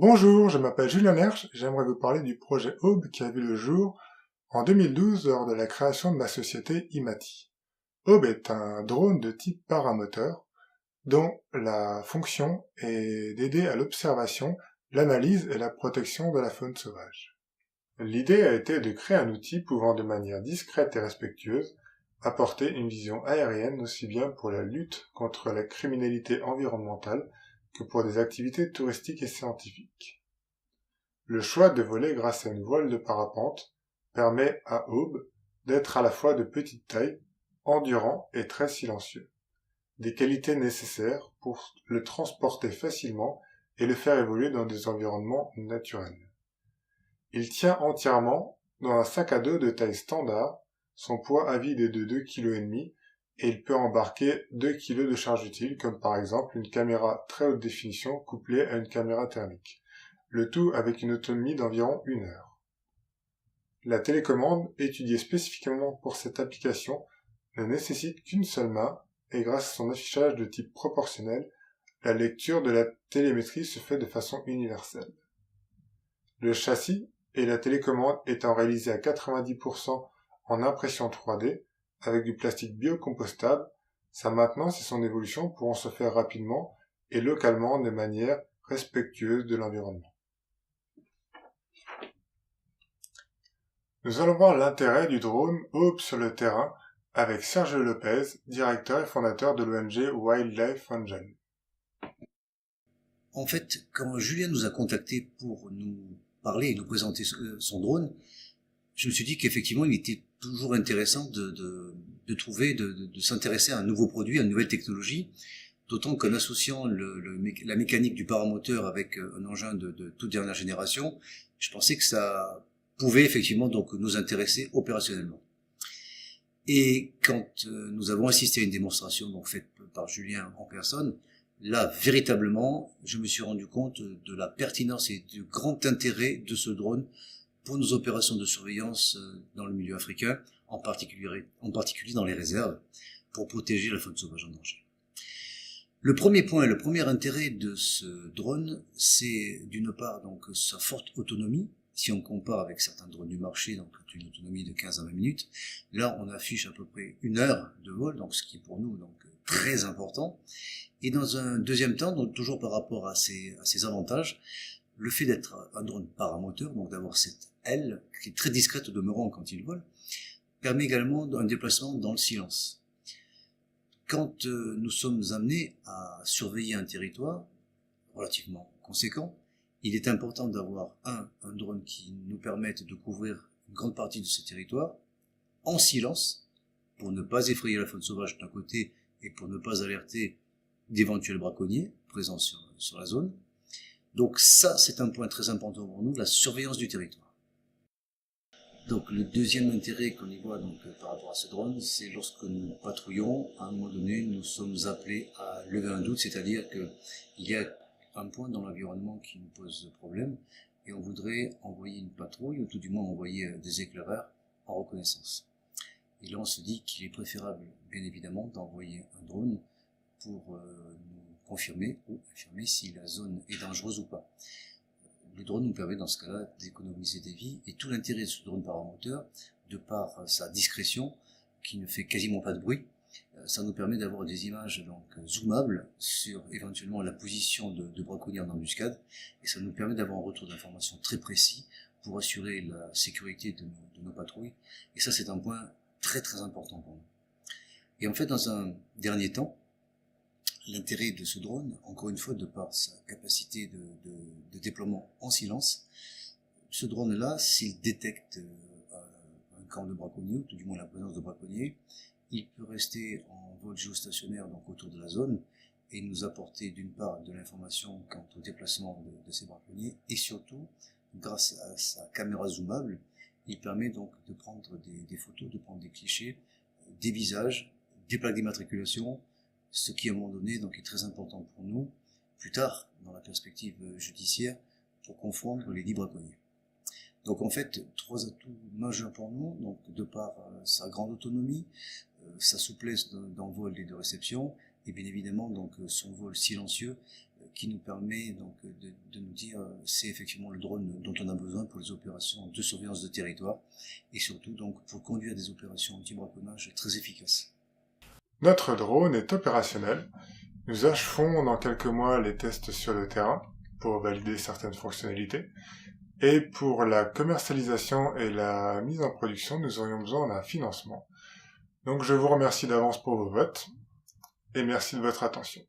Bonjour, je m'appelle Julien Lerche, j'aimerais vous parler du projet Aube qui a vu le jour en 2012 lors de la création de ma société Imati. Aube est un drone de type paramoteur dont la fonction est d'aider à l'observation, l'analyse et la protection de la faune sauvage. L'idée a été de créer un outil pouvant de manière discrète et respectueuse apporter une vision aérienne aussi bien pour la lutte contre la criminalité environnementale que pour des activités touristiques et scientifiques. Le choix de voler grâce à une voile de parapente permet à Aube d'être à la fois de petite taille, endurant et très silencieux, des qualités nécessaires pour le transporter facilement et le faire évoluer dans des environnements naturels. Il tient entièrement dans un sac à dos de taille standard, son poids à vide est de 2,5 kg et il peut embarquer 2 kg de charge utile comme par exemple une caméra très haute définition couplée à une caméra thermique. Le tout avec une autonomie d'environ 1 heure. La télécommande, étudiée spécifiquement pour cette application, ne nécessite qu'une seule main et grâce à son affichage de type proportionnel, la lecture de la télémétrie se fait de façon universelle. Le châssis et la télécommande étant réalisés à 90% en impression 3D avec du plastique biocompostable, sa maintenance et son évolution pourront se faire rapidement et localement de manière respectueuse de l'environnement. Nous allons voir l'intérêt du drone Aube sur le terrain avec Sergio Lopez, directeur et fondateur de l'ONG Wildlife Angel. En fait, quand Julien nous a contactés pour nous parler et nous présenter son drone, je me suis dit qu'effectivement, il était toujours intéressant de trouver, de s'intéresser à un nouveau produit, à une nouvelle technologie, d'autant qu'en associant la mécanique du paramoteur avec un engin de toute dernière génération, je pensais que ça pouvait effectivement donc nous intéresser opérationnellement. Et quand nous avons assisté à une démonstration donc faite par Julien en personne, là, véritablement, je me suis rendu compte de la pertinence et du grand intérêt de ce drone pour nos opérations de surveillance dans le milieu africain, en particulier dans les réserves, pour protéger la faune sauvage en danger. Le premier point, le premier intérêt de ce drone, c'est d'une part donc sa forte autonomie. Si on compare avec certains drones du marché, donc une autonomie de 15 à 20 minutes, là on affiche à peu près 1 heure de vol, donc ce qui est pour nous donc très important. Et dans un deuxième temps, donc toujours par rapport à ces avantages, le fait d'être un drone paramoteur, donc d'avoir cette aile qui est très discrète au demeurant quand il vole, permet également un déplacement dans le silence. Quand nous sommes amenés à surveiller un territoire relativement conséquent, il est important d'avoir un drone qui nous permette de couvrir une grande partie de ce territoire en silence pour ne pas effrayer la faune sauvage d'un côté et pour ne pas alerter d'éventuels braconniers présents sur la zone. Donc ça, c'est un point très important pour nous, la surveillance du territoire. Donc le deuxième intérêt qu'on y voit donc, par rapport à ce drone, c'est lorsque nous patrouillons, à un moment donné, nous sommes appelés à lever un doute, c'est-à-dire qu'il y a un point dans l'environnement qui nous pose problème et on voudrait envoyer une patrouille, ou tout du moins envoyer des éclaireurs en reconnaissance. Et là, on se dit qu'il est préférable, bien évidemment, d'envoyer un drone pour nous confirmer ou infirmer si la zone est dangereuse ou pas. Le drone nous permet dans ce cas-là d'économiser des vies et tout l'intérêt de ce drone paramoteur, de par sa discrétion, qui ne fait quasiment pas de bruit, ça nous permet d'avoir des images donc zoomables sur éventuellement la position de braconniers en embuscade et ça nous permet d'avoir un retour d'information très précis pour assurer la sécurité de nos patrouilles et ça c'est un point très très important pour nous. Et en fait dans un dernier temps, l'intérêt de ce drone, encore une fois de par sa capacité de déploiement en silence, ce drone-là, s'il détecte un camp de braconniers, ou tout du moins la présence de braconniers, il peut rester en vol géostationnaire donc autour de la zone et nous apporter d'une part de l'information quant au déplacement de ces braconniers et surtout, grâce à sa caméra zoomable, il permet donc de prendre des photos, de prendre des clichés, des visages, des plaques d'immatriculation, ce qui à un moment donné donc est très important pour nous, plus tard dans la perspective judiciaire, pour confondre les 10 braconniers. Donc en fait, 3 atouts majeurs pour nous, donc de par sa grande autonomie, sa souplesse d'envol et de réception, et bien évidemment donc son vol silencieux qui nous permet donc de nous dire c'est effectivement le drone dont on a besoin pour les opérations de surveillance de territoire et surtout donc pour conduire des opérations anti-braconnage très efficaces. Notre drone est opérationnel. Nous achevons dans quelques mois les tests sur le terrain pour valider certaines fonctionnalités. Et pour la commercialisation et la mise en production, nous aurions besoin d'un financement. Donc je vous remercie d'avance pour vos votes et merci de votre attention.